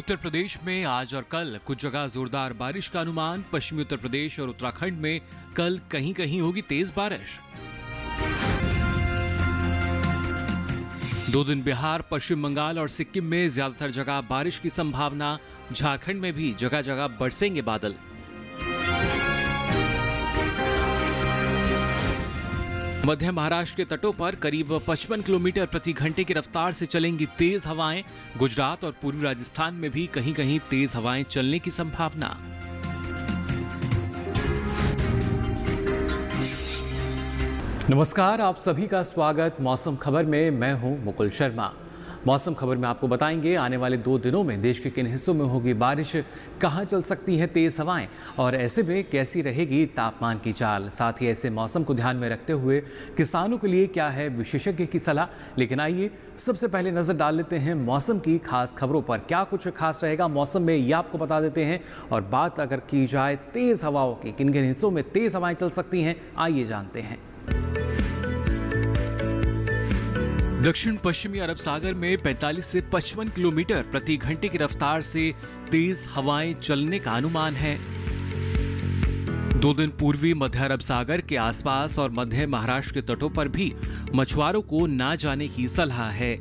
उत्तर प्रदेश में आज और कल कुछ जगह जोरदार बारिश का अनुमान। पश्चिमी उत्तर प्रदेश और उत्तराखंड में कल कहीं कहीं होगी तेज बारिश। 2 दिन बिहार, पश्चिम बंगाल और सिक्किम में ज्यादातर जगह बारिश की संभावना। झारखंड में भी जगह जगह बरसेंगे बादल। मध्य महाराष्ट्र के तटों पर करीब 55 किलोमीटर प्रति घंटे की रफ्तार से चलेंगी तेज हवाएं। गुजरात और पूर्वी राजस्थान में भी कहीं कहीं तेज हवाएं चलने की संभावना। नमस्कार, आप सभी का स्वागत मौसम खबर में। मैं हूं मुकुल शर्मा। मौसम खबर में आपको बताएंगे आने वाले 2 दिनों में देश के किन हिस्सों में होगी बारिश, कहां चल सकती है तेज हवाएं और ऐसे में कैसी रहेगी तापमान की चाल। साथ ही ऐसे मौसम को ध्यान में रखते हुए किसानों के लिए क्या है विशेषज्ञ की सलाह। लेकिन आइए सबसे पहले नजर डाल लेते हैं मौसम की खास खबरों पर। क्या कुछ खास रहेगा मौसम में ये आपको बता देते हैं। और बात अगर की जाए तेज हवाओं की, किन किन हिस्सों में तेज हवाएं चल सकती हैं, आइए जानते हैं। दक्षिण पश्चिमी अरब सागर में 45 से 55 किलोमीटर प्रति घंटे की रफ्तार से तेज हवाएं चलने का अनुमान है। 2 दिन पूर्वी मध्य अरब सागर के आसपास और मध्य महाराष्ट्र के तटों पर भी मछुआरों को ना जाने की सलाह है।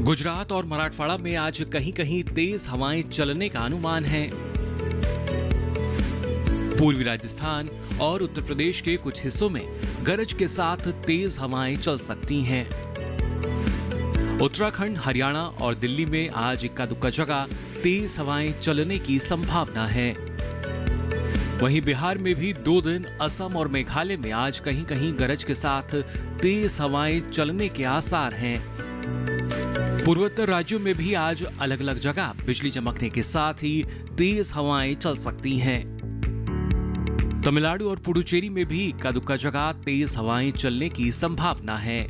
गुजरात और मराठवाड़ा में आज कहीं कहीं तेज हवाएं चलने का अनुमान है। पूर्वी राजस्थान और उत्तर प्रदेश के कुछ हिस्सों में गरज के साथ तेज हवाएं चल सकती हैं। उत्तराखंड, हरियाणा और दिल्ली में आज इक्का दुक्का जगह तेज हवाएं चलने की संभावना है। वहीं बिहार में भी 2 दिन असम और मेघालय में आज कहीं कहीं गरज के साथ तेज हवाएं चलने के आसार हैं। पूर्वोत्तर राज्यों में भी आज अलग अलग जगह बिजली चमकने के साथ ही तेज हवाएं चल सकती हैं। तमिलनाडु और पुडुचेरी में भी इक्का दुक्का जगह तेज हवाएं चलने की संभावना है।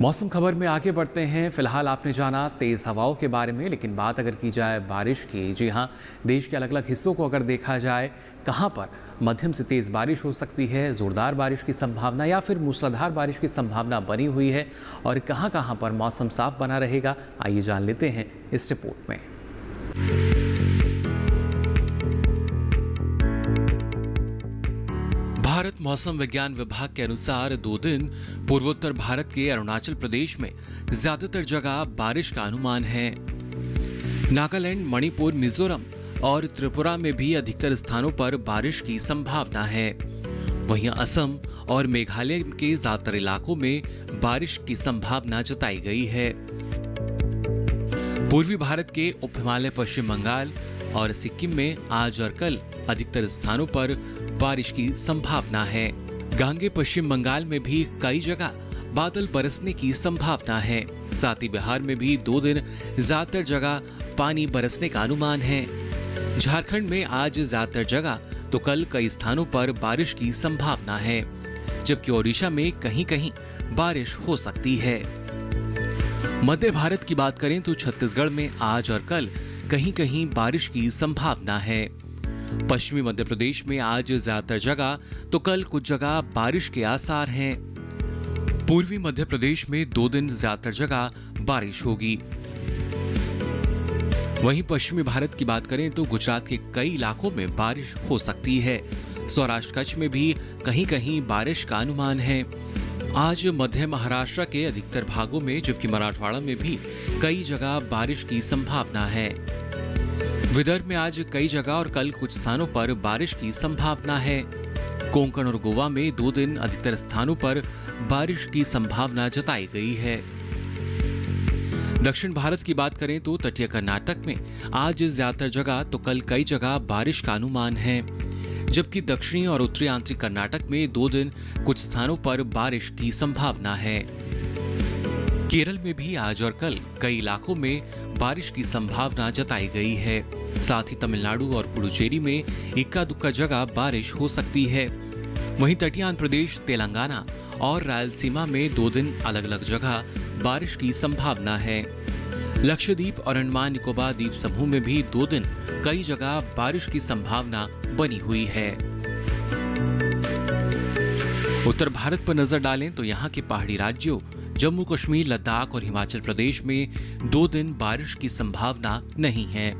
मौसम खबर में आगे बढ़ते हैं। फिलहाल आपने जाना तेज हवाओं के बारे में, लेकिन बात अगर की जाए बारिश की, जी हां, देश के अलग अलग हिस्सों को अगर देखा जाए, कहां पर मध्यम से तेज बारिश हो सकती है, जोरदार बारिश की संभावना या फिर मूसलाधार बारिश की संभावना बनी हुई है और कहां कहां पर मौसम साफ बना रहेगा, आइए जान लेते हैं इस रिपोर्ट में। भारत मौसम विज्ञान विभाग के अनुसार 2 दिन पूर्वोत्तर भारत के अरुणाचल प्रदेश में ज्यादातर जगह बारिश का अनुमान है। नागालैंड, मणिपुर, मिजोरम और त्रिपुरा में भी अधिकतर स्थानों पर बारिश की संभावना है। वहीं असम और मेघालय के ज्यादातर इलाकों में बारिश की संभावना जताई गई है। पूर्वी भारत के उप हिमालय, पश्चिम बंगाल और सिक्किम में आज और कल अधिकतर स्थानों पर बारिश की संभावना है। गांगे पश्चिम बंगाल में भी कई जगह बादल बरसने की संभावना है। साथ ही बिहार में भी 2 दिन ज्यादातर जगह पानी बरसने का अनुमान है। झारखंड में आज ज्यादातर जगह तो कल कई स्थानों पर बारिश की संभावना है, जबकि ओडिशा में कहीं कहीं बारिश हो सकती है। मध्य भारत की बात करें तो छत्तीसगढ़ में आज और कल कहीं कहीं बारिश की संभावना है। पश्चिमी मध्य प्रदेश में आज ज्यादातर जगह तो कल कुछ जगह बारिश के आसार हैं। पूर्वी मध्य प्रदेश में 2 दिन ज्यादातर जगह बारिश होगी। वहीं पश्चिमी भारत की बात करें तो गुजरात के कई इलाकों में बारिश हो सकती है। सौराष्ट्र कच्छ में भी कहीं कहीं बारिश का अनुमान है। आज मध्य महाराष्ट्र के अधिकतर भागों में, जबकि मराठवाड़ा में भी कई जगह बारिश की संभावना है। विदर्भ में आज कई जगह और कल कुछ स्थानों पर बारिश की संभावना है। कोंकण और गोवा में 2 दिन अधिकतर स्थानों पर बारिश की संभावना जताई गई है। दक्षिण भारत की बात करें तो तटीय कर्नाटक में आज ज्यादातर जगह तो कल कई जगह बारिश का अनुमान है, जबकि दक्षिणी और उत्तरी आंतरिक कर्नाटक में 2 दिन कुछ स्थानों पर बारिश की संभावना है। केरल में भी आज और कल कई इलाकों में बारिश की संभावना जताई गई है। साथ ही तमिलनाडु और पुडुचेरी में इक्का दुक्का जगह बारिश हो सकती है। वहीं तटीय आंध्र प्रदेश, तेलंगाना और रायलसीमा में 2 दिन अलग अलग जगह बारिश की संभावना है। लक्षद्वीप और अंडमान निकोबार द्वीप समूह में भी 2 दिन कई जगह बारिश की संभावना बनी हुई है। उत्तर भारत पर नजर डालें तो यहाँ के पहाड़ी राज्यों जम्मू कश्मीर, लद्दाख और हिमाचल प्रदेश में 2 दिन बारिश की संभावना नहीं है।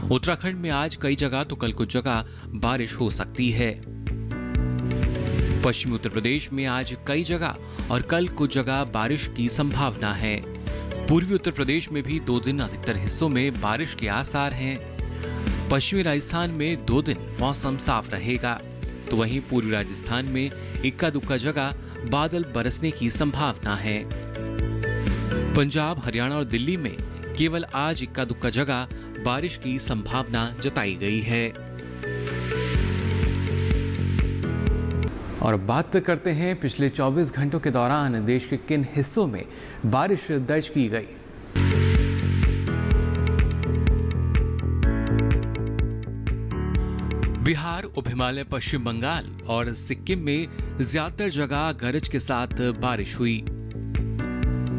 उत्तराखंड में आज कई जगह तो कल कुछ जगह बारिश हो सकती है। पश्चिमी उत्तर प्रदेश में आज कई जगह और कल कुछ जगह बारिश की संभावना है। पूर्वी उत्तर प्रदेश में भी 2 दिन अधिकतर हिस्सों में बारिश के आसार हैं। पश्चिमी राजस्थान में 2 दिन मौसम साफ रहेगा, तो वहीं पूर्वी राजस्थान में इक्का दुक्का जगह बादल बरसने की संभावना है। पंजाब, हरियाणा और दिल्ली में केवल आज इक्का दुक्का जगह बारिश की संभावना जताई गई है। और बात करते हैं पिछले 24 घंटों के दौरान देश के किन हिस्सों में बारिश दर्ज की गई। बिहार, उप हिमालय, पश्चिम बंगाल और सिक्किम में ज्यादातर जगह गरज के साथ बारिश हुई।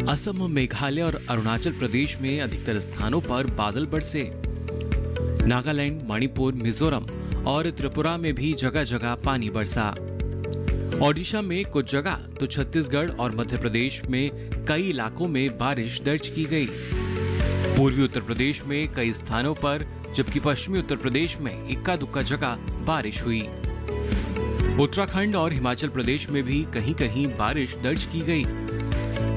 असम, मेघालय और अरुणाचल प्रदेश में अधिकतर स्थानों पर बादल बरसे। नागालैंड, मणिपुर, मिजोरम और त्रिपुरा में भी जगह जगह पानी बरसा। ओडिशा में कुछ जगह तो छत्तीसगढ़ और मध्य प्रदेश में कई इलाकों में बारिश दर्ज की गई। पूर्वी उत्तर प्रदेश में कई स्थानों पर, जबकि पश्चिमी उत्तर प्रदेश में इक्का दुक्का जगह बारिश हुई। उत्तराखंड और हिमाचल प्रदेश में भी कहीं कहीं बारिश दर्ज की गई।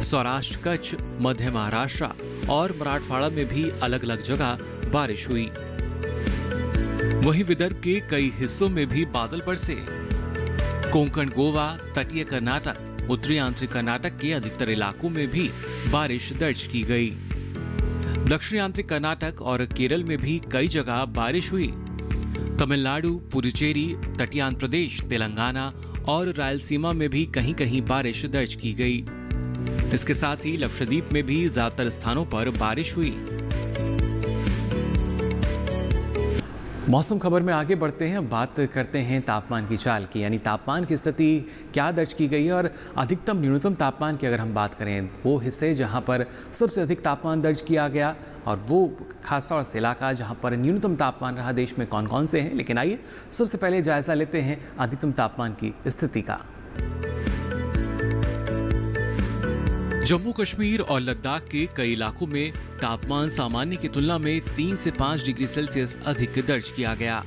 सौराष्ट्र, कच्छ, मध्य महाराष्ट्र और मराठवाड़ा में भी अलग अलग जगह बारिश हुई। वहीं विदर्भ के कई हिस्सों में भी बादल बरसे। कोंकण, गोवा, तटीय कर्नाटक, उत्तरी आंतरिक कर्नाटक के अधिकतर इलाकों में भी बारिश दर्ज की गई। दक्षिणी आंतरिक कर्नाटक और केरल में भी कई जगह बारिश हुई। तमिलनाडु, पुडुचेरी, तटीय आंध्र प्रदेश, तेलंगाना और रायलसीमा में भी कहीं कहीं बारिश दर्ज की गई। इसके साथ ही लक्षद्वीप में भी ज्यादातर स्थानों पर बारिश हुई। मौसम खबर में आगे बढ़ते हैं, बात करते हैं तापमान की चाल की, यानी तापमान की स्थिति क्या दर्ज की गई है और अधिकतम न्यूनतम तापमान की अगर हम बात करें, वो हिस्से जहां पर सबसे अधिक तापमान दर्ज किया गया और वो खासतौर से इलाका जहां पर न्यूनतम तापमान रहा देश में कौन कौन से हैं। लेकिन आइए सबसे पहले जायजा लेते हैं अधिकतम तापमान की स्थिति का। जम्मू कश्मीर और लद्दाख के कई इलाकों में तापमान सामान्य की तुलना में 3 से 5 डिग्री सेल्सियस अधिक दर्ज किया गया।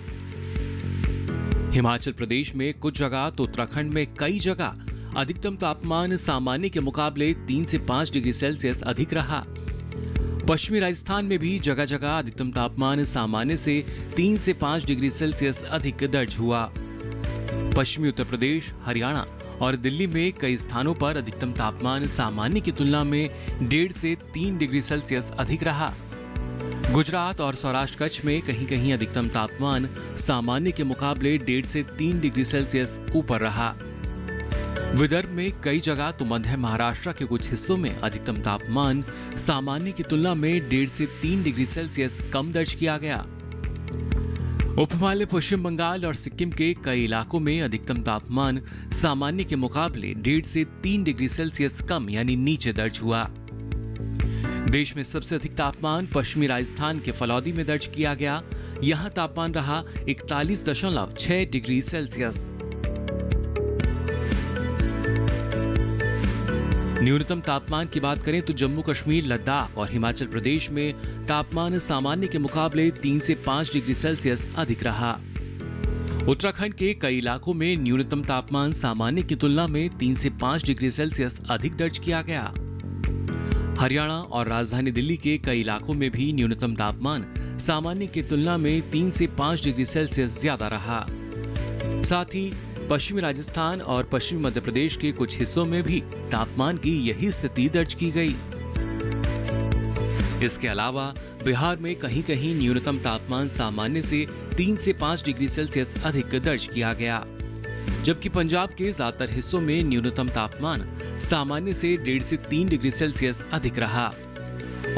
हिमाचल प्रदेश में कुछ जगह तो उत्तराखंड में कई जगह अधिकतम तापमान सामान्य के मुकाबले 3 से 5 डिग्री सेल्सियस अधिक रहा। पश्चिमी राजस्थान में भी जगह जगह अधिकतम तापमान सामान्य से 3 से 5 डिग्री सेल्सियस अधिक दर्ज हुआ। पश्चिमी उत्तर प्रदेश, हरियाणा और दिल्ली में कई स्थानों पर अधिकतम तापमान सामान्य की तुलना में 1.5 से 3 डिग्री सेल्सियस अधिक रहा। गुजरात और सौराष्ट्र कच्छ में कहीं कहीं अधिकतम तापमान सामान्य के मुकाबले 1.5 से 3 डिग्री सेल्सियस ऊपर रहा। विदर्भ में कई जगह तो मध्य महाराष्ट्र के कुछ हिस्सों में अधिकतम तापमान सामान्य की तुलना में 1.5 से 3 डिग्री सेल्सियस कम दर्ज किया गया। उप हिमालय, पश्चिम बंगाल और सिक्किम के कई इलाकों में अधिकतम तापमान सामान्य के मुकाबले 1.5 से 3 डिग्री सेल्सियस कम यानी नीचे दर्ज हुआ। देश में सबसे अधिक तापमान पश्चिमी राजस्थान के फलौदी में दर्ज किया गया। यहां तापमान रहा 41.6 डिग्री सेल्सियस। न्यूनतम तापमान की बात करें तो जम्मू कश्मीर, लद्दाख और हिमाचल प्रदेश में तापमान सामान्य के मुकाबले 3 से 5 डिग्री सेल्सियस अधिक रहा। उत्तराखंड के कई इलाकों में न्यूनतम तापमान सामान्य की तुलना में 3 से 5 डिग्री सेल्सियस अधिक दर्ज किया गया। हरियाणा और राजधानी दिल्ली के कई इलाकों में भी न्यूनतम तापमान सामान्य की तुलना में 3 से 5 डिग्री सेल्सियस ज्यादा रहा। साथ ही पश्चिमी राजस्थान और पश्चिमी मध्य प्रदेश के कुछ हिस्सों में भी तापमान की यही स्थिति दर्ज की गई। इसके अलावा बिहार में कहीं कहीं न्यूनतम तापमान सामान्य से 3 से 5 डिग्री सेल्सियस अधिक दर्ज किया गया, जबकि पंजाब के ज्यादातर हिस्सों में न्यूनतम तापमान सामान्य से 1.5 से 3 डिग्री सेल्सियस अधिक रहा।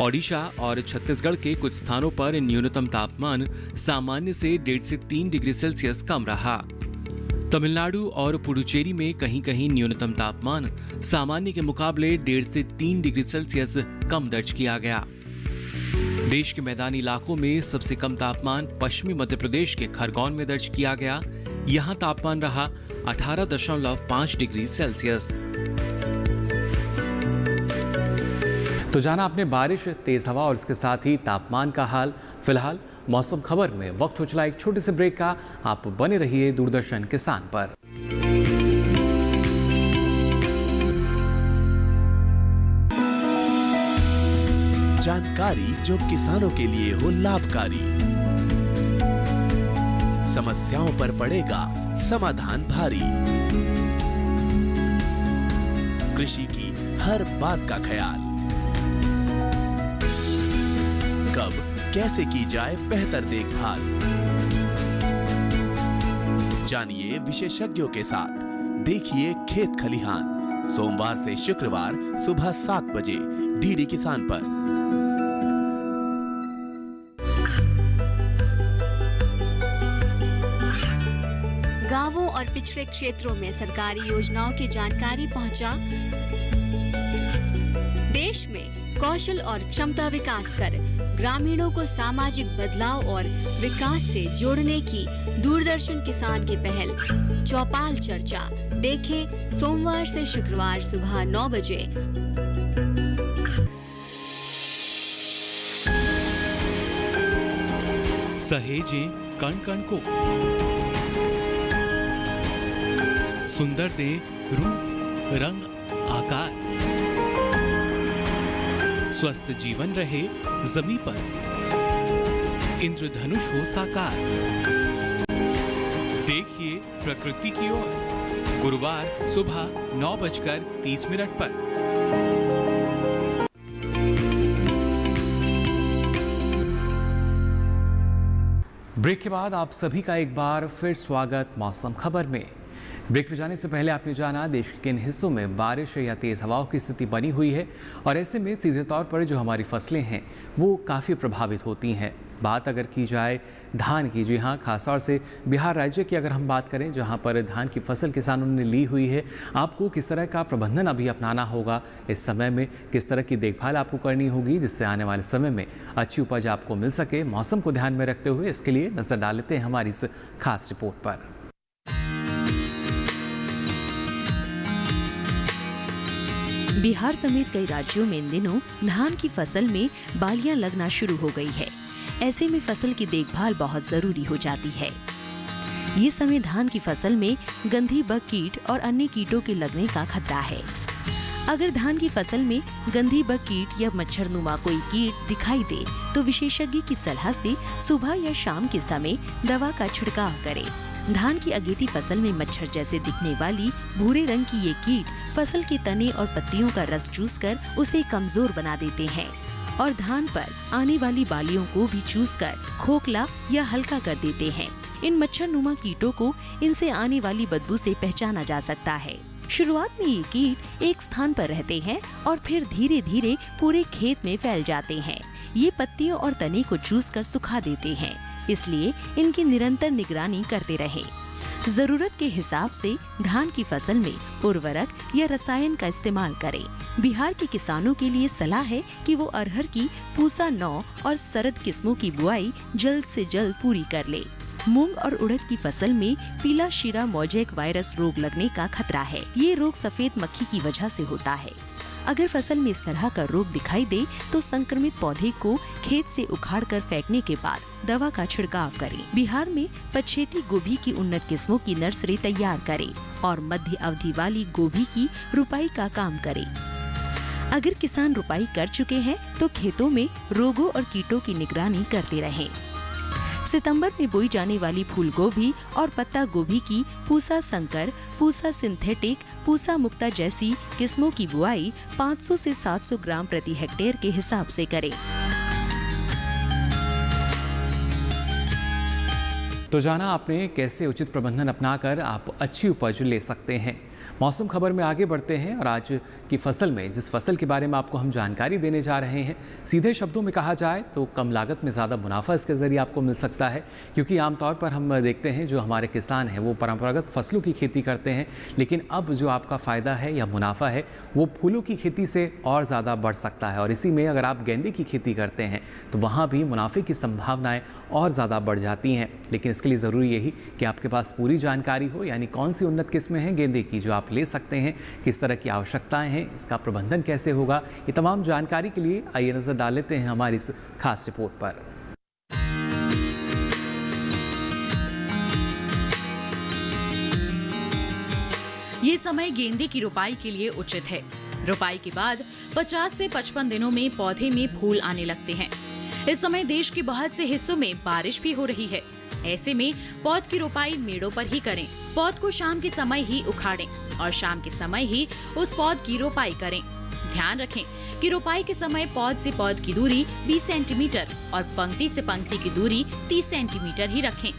ओडिशा और छत्तीसगढ़ के कुछ स्थानों पर न्यूनतम तापमान सामान्य से 1.5 से 3 डिग्री सेल्सियस कम रहा। तमिलनाडु और पुडुचेरी में कहीं कहीं न्यूनतम तापमान सामान्य के मुकाबले 1.5 से 3 डिग्री सेल्सियस कम दर्ज किया गया। देश के मैदानी इलाकों में सबसे कम तापमान पश्चिमी मध्य प्रदेश के खरगोन में दर्ज किया गया। यहां तापमान रहा 18.5 डिग्री सेल्सियस। तो जाना आपने बारिश, तेज हवा और इसके साथ ही तापमान का हाल। फिलहाल मौसम खबर में वक्त हो चला एक छोटे से ब्रेक का। आप बने रहिए दूरदर्शन किसान पर। जानकारी जो किसानों के लिए हो लाभकारी, समस्याओं पर पड़ेगा समाधान भारी, कृषि की हर बात का ख्याल, कब कैसे की जाए बेहतर देखभाल। जानिए विशेषज्ञों के साथ, देखिए खेत खलिहान, सोमवार से शुक्रवार सुबह 7 बजे डीडी किसान पर। गांवों और पिछड़े क्षेत्रों में सरकारी योजनाओं की जानकारी पहुंचा। देश में कौशल और क्षमता विकास कर ग्रामीणों को सामाजिक बदलाव और विकास से जोड़ने की दूरदर्शन किसान की पहल चौपाल चर्चा देखें सोमवार से शुक्रवार सुबह 9 बजे। सहेजें कण कण को, सुंदर दे रूप रंग आकार, स्वस्थ जीवन रहे जमीन पर, इंद्रधनुष हो साकार। देखिए प्रकृति की ओर गुरुवार सुबह 9:30 पर। ब्रेक के बाद आप सभी का एक बार फिर स्वागत मौसम खबर में। ब्रेक पे जाने से पहले आपने जाना देश के किन हिस्सों में बारिश या तेज़ हवाओं की स्थिति बनी हुई है और ऐसे में सीधे तौर पर जो हमारी फसलें हैं वो काफ़ी प्रभावित होती हैं। बात अगर की जाए धान की, जी हाँ, खासतौर से बिहार राज्य की अगर हम बात करें जहाँ पर धान की फसल किसानों ने ली हुई है, आपको किस तरह का प्रबंधन अभी अपनाना होगा, इस समय में किस तरह की देखभाल आपको करनी होगी जिससे आने वाले समय में अच्छी उपज आपको मिल सके। मौसम को ध्यान में रखते हुए इसके लिए नजर डाल लेते हैं हमारी इस खास रिपोर्ट पर। बिहार समेत कई राज्यों में इन दिनों धान की फसल में बालियां लगना शुरू हो गई है। ऐसे में फसल की देखभाल बहुत जरूरी हो जाती है। ये समय धान की फसल में गंधी बग कीट और अन्य कीटों के लगने का खतरा है। अगर धान की फसल में गंधी बग कीट या मच्छरनुमा कोई कीट दिखाई दे तो विशेषज्ञ की सलाह से सुबह या शाम के समय दवा का छिड़काव करें। धान की अगेती फसल में मच्छर जैसे दिखने वाली भूरे रंग की ये कीट फसल के तने और पत्तियों का रस चूसकर उसे कमजोर बना देते हैं और धान पर आने वाली बालियों को भी चूसकर खोखला या हल्का कर देते हैं। इन मच्छरनुमा कीटों को इनसे आने वाली बदबू से पहचाना जा सकता है। शुरुआत में ये कीट एक स्थान पर रहते हैं और फिर धीरे धीरे पूरे खेत में फैल जाते हैं। ये पत्तियों और तने को चूसकर सुखा देते हैं, इसलिए इनकी निरंतर निगरानी करते रहें। जरूरत के हिसाब से धान की फसल में उर्वरक या रसायन का इस्तेमाल करें। बिहार के किसानों के लिए सलाह है कि वो अरहर की पूसा 9 और सरद किस्मों की बुआई जल्द से जल्द पूरी कर ले। मूंग और उड़द की फसल में पीला शीरा मोज़ेक वायरस रोग लगने का खतरा है। ये रोग सफेद मक्खी की वजह से होता है। अगर फसल में इस तरह का रोग दिखाई दे तो संक्रमित पौधे को खेत से उखाड़कर फेंकने के बाद दवा का छिड़काव करें। बिहार में पछेती गोभी की उन्नत किस्मों की नर्सरी तैयार करें और मध्य अवधि वाली गोभी की रुपाई का काम करें। अगर किसान रुपाई कर चुके हैं तो खेतों में रोगों और कीटों की निगरानी करते रहें। सितंबर में बोई जाने वाली फूल गोभी और पत्ता गोभी की पूसा संकर, पूसा सिंथेटिक, पूसा मुक्ता जैसी किस्मों की बुआई 500 से 700 ग्राम प्रति हेक्टेयर के हिसाब से करें। तो जाना आपने कैसे उचित प्रबंधन अपनाकर आप अच्छी उपज ले सकते हैं। मौसम खबर में आगे बढ़ते हैं और आज की फसल में जिस फसल के बारे में आपको हम जानकारी देने जा रहे हैं, सीधे शब्दों में कहा जाए तो कम लागत में ज़्यादा मुनाफा इसके ज़रिए आपको मिल सकता है। क्योंकि आमतौर पर हम देखते हैं जो हमारे किसान हैं वो परंपरागत फसलों की खेती करते हैं, लेकिन अब जो आपका फ़ायदा है या मुनाफा है वो फूलों की खेती से और ज़्यादा बढ़ सकता है। और इसी में अगर आप गेंदे की खेती करते हैं तो वहाँ भी मुनाफे की संभावनाएँ और ज़्यादा बढ़ जाती हैं। लेकिन इसके लिए ज़रूरी यही कि आपके पास पूरी जानकारी हो, यानी कौन सी उन्नत किस्में हैं गेंदे की जो आप ले सकते हैं, किस तरह की आवश्यकताएं हैं, इसका प्रबंधन कैसे होगा, ये तमाम जानकारी के लिए आइए नजर डाल लेते हैं हमारी इस खास रिपोर्ट पर। ये समय गेंदे की रोपाई के लिए उचित है। रोपाई के बाद 50 से 55 दिनों में पौधे में फूल आने लगते हैं। इस समय देश के बहुत से हिस्सों में बारिश भी हो रही है। ऐसे में पौध की रोपाई मेड़ों पर ही करें। पौध को शाम के समय ही उखाड़ें और शाम के समय ही उस पौध की रोपाई करें। ध्यान रखें कि रोपाई के समय पौध से पौध की दूरी 20 सेंटीमीटर और पंक्ति से पंक्ति की दूरी 30 सेंटीमीटर ही रखें।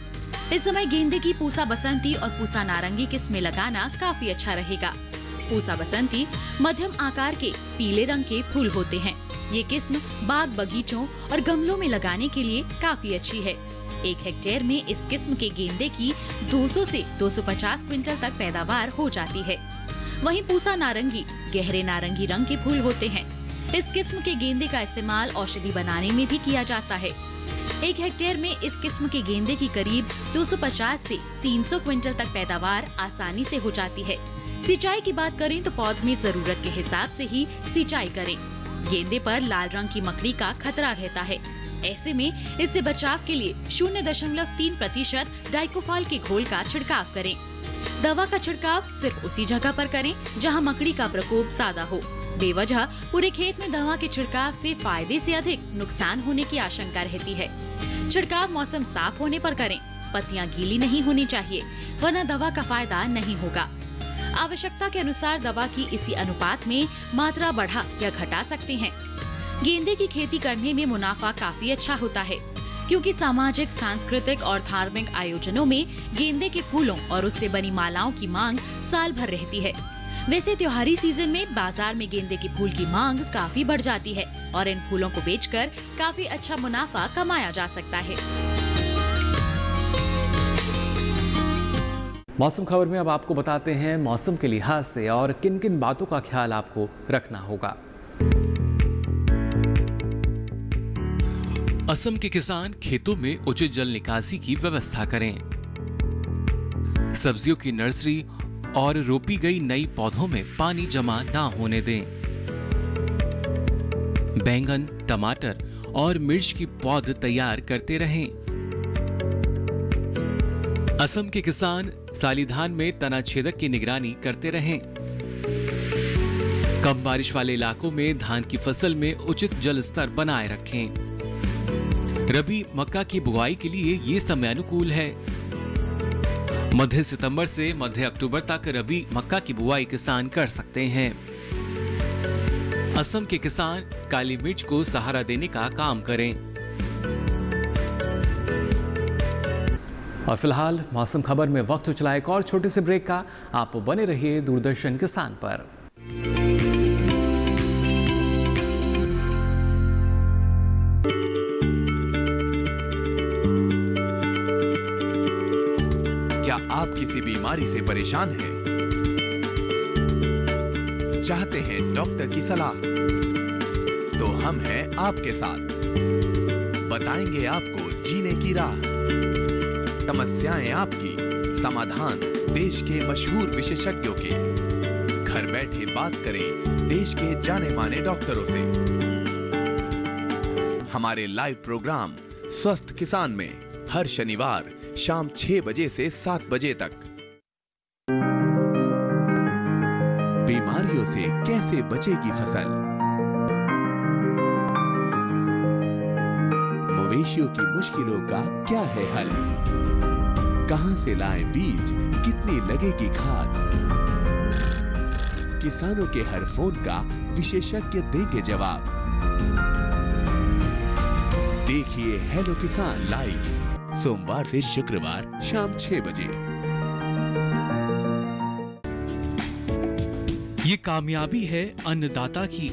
इस समय गेंदे की पूसा बसंती और पूसा नारंगी किस्में लगाना काफी अच्छा रहेगा। पूसा बसंती मध्यम आकार के पीले रंग के फूल होते हैं। ये किस्म बाग बगीचों और गमलों में लगाने के लिए काफी अच्छी है। 1 हेक्टेयर में इस किस्म के गेंदे की 200 से 250 क्विंटल तक पैदावार हो जाती है। वहीं पूसा नारंगी गहरे नारंगी रंग के फूल होते हैं। इस किस्म के गेंदे का इस्तेमाल औषधि बनाने में भी किया जाता है। 1 हेक्टेयर में इस किस्म के गेंदे की करीब 250 से 300 क्विंटल तक पैदावार आसानी से हो जाती है। सिंचाई की बात करें तो पौध में जरूरत के हिसाब से ही सिंचाई करें। गेंदे पर लाल रंग की मकड़ी का खतरा रहता है। ऐसे में इससे बचाव के लिए 0.3% डाइकोफॉल के घोल का छिड़काव करें। दवा का छिड़काव सिर्फ उसी जगह पर करें जहां मकड़ी का प्रकोप ज्यादा हो। बेवजह पूरे खेत में दवा के छिड़काव से फायदे से अधिक नुकसान होने की आशंका रहती है। छिड़काव मौसम साफ होने पर करें। पत्तियां गीली नहीं होनी चाहिए, वरना दवा का फायदा नहीं होगा। आवश्यकता के अनुसार दवा की इसी अनुपात में मात्रा बढ़ा या घटा सकते हैं। गेंदे की खेती करने में मुनाफा काफी अच्छा होता है, क्योंकि सामाजिक, सांस्कृतिक और धार्मिक आयोजनों में गेंदे के फूलों और उससे बनी मालाओं की मांग साल भर रहती है। वैसे त्योहारी सीजन में बाजार में गेंदे के फूल की मांग काफी बढ़ जाती है और इन फूलों को बेचकर काफी अच्छा मुनाफा कमाया जा सकता है। मौसम खबर में अब आपको बताते हैं मौसम के लिहाज से और किन किन बातों का ख्याल आपको रखना होगा। असम के किसान खेतों में उचित जल निकासी की व्यवस्था करें। सब्जियों की नर्सरी और रोपी गई नई पौधों में पानी जमा ना होने दें। बैंगन, टमाटर और मिर्च की पौध तैयार करते रहें। असम के किसान साली धान में तना छेदक की निगरानी करते रहें। कम बारिश वाले इलाकों में धान की फसल में उचित जल स्तर बनाए रखें। रबी मक्का की बुआई के लिए ये समय अनुकूल है। मध्य सितंबर से मध्य अक्टूबर तक रबी मक्का की बुआई किसान कर सकते हैं। असम के किसान काली मिर्च को सहारा देने का काम करें। और फिलहाल मौसम खबर में वक्त हो चला एक और छोटे से ब्रेक का। आप बने रहिए दूरदर्शन किसान पर। क्या आप किसी बीमारी से परेशान हैं? चाहते हैं डॉक्टर की सलाह? तो हम हैं आपके साथ। बताएंगे आपको जीने की राह। समस्याएं आपकी, समाधान देश के मशहूर विशेषज्ञों के। घर बैठे बात करें देश के जाने माने डॉक्टरों से। हमारे लाइव प्रोग्राम स्वस्थ किसान में हर शनिवार शाम 6 बजे से 7 बजे तक। बीमारियों से कैसे बचेगी फसल? मवेशियों की मुश्किलों का क्या है हल? कहां से लाएं बीज, कितनी लगेगी खाद? किसानों के हर फोन का विशेषज्ञ देंगे जवाब। देखिए हेलो किसान लाइव सोमवार से शुक्रवार शाम 6 बजे। ये कामयाबी है अन्नदाता की।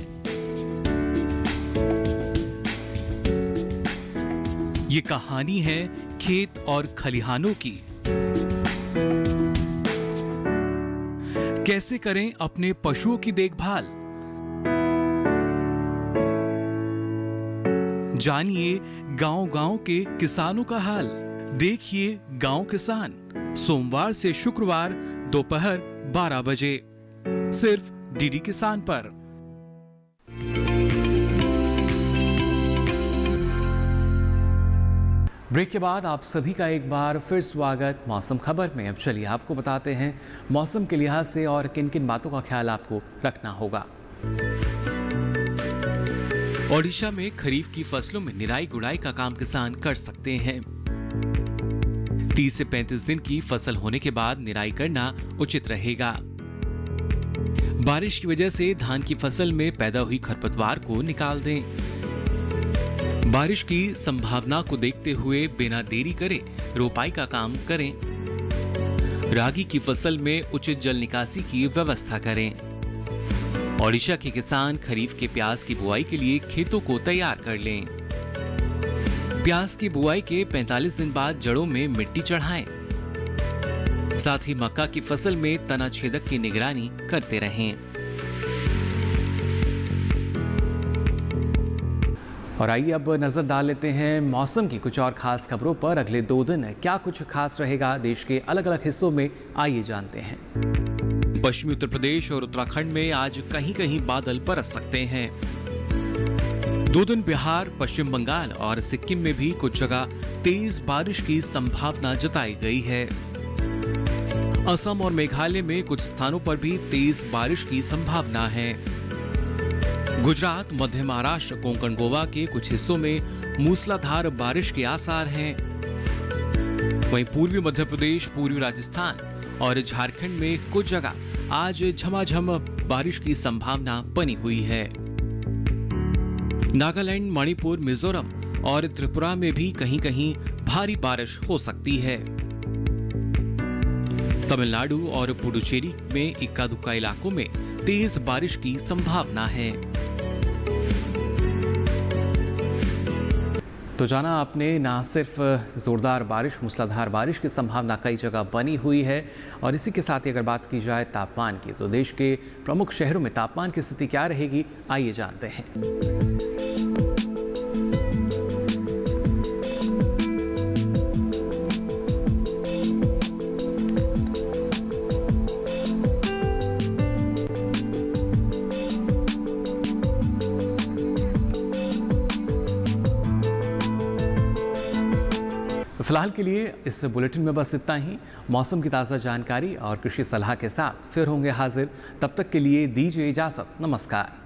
ये कहानी है खेत और खलिहानों की। कैसे करें अपने पशुओं की देखभाल, जानिए गांव-गांव के किसानों का हाल। देखिए गांव किसान सोमवार से शुक्रवार दोपहर 12 बजे। सिर्फ डीडी किसान पर। ब्रेक के बाद आप सभी का एक बार फिर स्वागत मौसम खबर में। अब चलिए आपको बताते हैं मौसम के लिहाज से और किन किन बातों का ख्याल आपको रखना होगा। ओडिशा में खरीफ की फसलों में निराई गुड़ाई का काम किसान कर सकते हैं। 30 से 35 दिन की फसल होने के बाद निराई करना उचित रहेगा। बारिश की वजह से धान की फसल में पैदा हुई खरपतवार को निकाल दें। बारिश की संभावना को देखते हुए बिना देरी करे रोपाई का काम करें। रागी की फसल में उचित जल निकासी की व्यवस्था करें। ओडिशा के किसान खरीफ के प्याज की बुआई के लिए खेतों को तैयार कर लें। प्याज की बुआई के 45 दिन बाद जड़ों में मिट्टी चढ़ाएं। साथ ही मक्का की फसल में तना छेदक की निगरानी करते रहें। और आइए अब नजर डाल लेते हैं मौसम की कुछ और खास खबरों पर। अगले 2 दिन क्या कुछ खास रहेगा देश के अलग अलग हिस्सों में, आइए जानते हैं। पश्चिमी उत्तर प्रदेश और उत्तराखंड में आज कहीं कहीं बादल बरस सकते हैं। 2 दिन बिहार, पश्चिम बंगाल और सिक्किम में भी कुछ जगह तेज बारिश की संभावना जताई गई है। असम और मेघालय में कुछ स्थानों पर भी तेज बारिश की संभावना है। गुजरात, मध्य महाराष्ट्र, कोंकण, गोवा के कुछ हिस्सों में मूसलाधार बारिश के आसार हैं। वहीं पूर्वी मध्य प्रदेश, पूर्वी राजस्थान और झारखंड में कुछ जगह आज झमाझम बारिश की संभावना बनी हुई है। नागालैंड, मणिपुर, मिजोरम और त्रिपुरा में भी कहीं कहीं भारी बारिश हो सकती है। तमिलनाडु और पुडुचेरी में इक्का दुक्का इलाकों में तेज बारिश की संभावना है। तो जाना आपने, ना सिर्फ जोरदार बारिश, मूसलाधार बारिश की संभावना कई जगह बनी हुई है। और इसी के साथ ही अगर बात की जाए तापमान की, तो देश के प्रमुख शहरों में तापमान की स्थिति क्या रहेगी, आइए जानते हैं। फिलहाल के लिए इस बुलेटिन में बस इतना ही। मौसम की ताज़ा जानकारी और कृषि सलाह के साथ फिर होंगे हाजिर। तब तक के लिए दीजिए इजाज़त। नमस्कार।